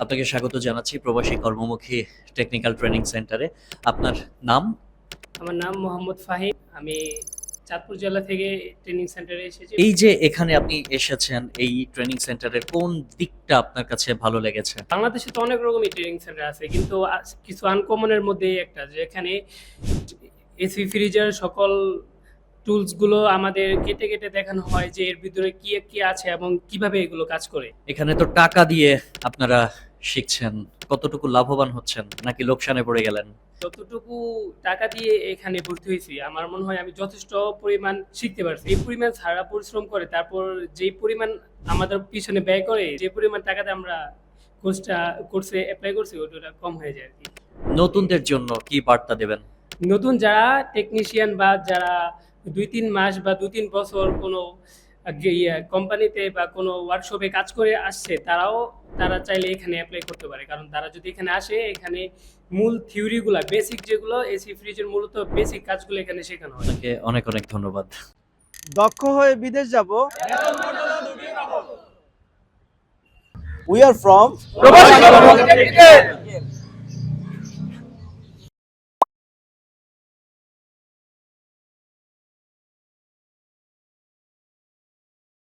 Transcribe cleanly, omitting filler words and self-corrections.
আপনাকে স্বাগত জানাচ্ছি প্রবাসী কর্মমুখী টেকনিক্যাল ট্রেনিং সেন্টারে। আপনার নাম? আমার নাম মোহাম্মদ ফাহিম। আমি চাঁদপুর জেলা থেকে ট্রেনিং সেন্টারে এসেছি। এই যে এখানে আপনি এসেছেন, এই ট্রেনিং সেন্টারের কোন দিকটা আপনার কাছে ভালো লেগেছে? বাংলাদেশে তো অনেক রকমই ট্রেনিং সেন্টার আছে, কিন্তু কিছু আনকমনের মধ্যে একটা, যে এখানে এসি ফ্রিজের সকল টুলসগুলো আমাদের কেটে কেটে দেখানো হয় যে এর ভিতরে কি কি আছে এবং কিভাবে এগুলো কাজ করে। এখানে তো টাকা দিয়ে আপনারা শিখছেন, কতটুকু লাভবান হচ্ছেন নাকি লোকসানে পড়ে গেলেন? যতটুকু টাকা দিয়ে এখানে ভর্তি হয়েছি, আমার মনে হয় আমি যথেষ্ট পরিমাণ শিখতে পারছি। এই পরিমাণ ছাড়া পরিশ্রম করে, তারপর যেই পরিমাণ আমাদের পিছনে ব্যয় করে, যে পরিমাণ টাকাতে আমরা কোর্সে অ্যাপ্লাই করছি, ওটা কম হয়ে যায় আর কি। নতুনদের জন্য কি বার্তা দেবেন? নতুন যারা টেকনিশিয়ান বা যারা 2-3 মাস বা 2-3 বছর কোনো কোম্পানিতে বা কোনো ওয়ার্কশপে কাজ করে আসছে, তারা চাইলে এখানে অ্যাপ্লাই করতে পারে। কারণ তারা যদি এখানে আসে, এখানে মূল থিওরিগুলা, বেসিক যেগুলো এসি ফ্রিজের মূলত বেসিক কাজগুলো এখানে শেখানো হয়। আপনাকে অনেক অনেক ধন্যবাদ। দক্ষ হয়ে বিদেশ যাব। We are from প্রবাসী কর্মমুখী টেকনিক্যাল।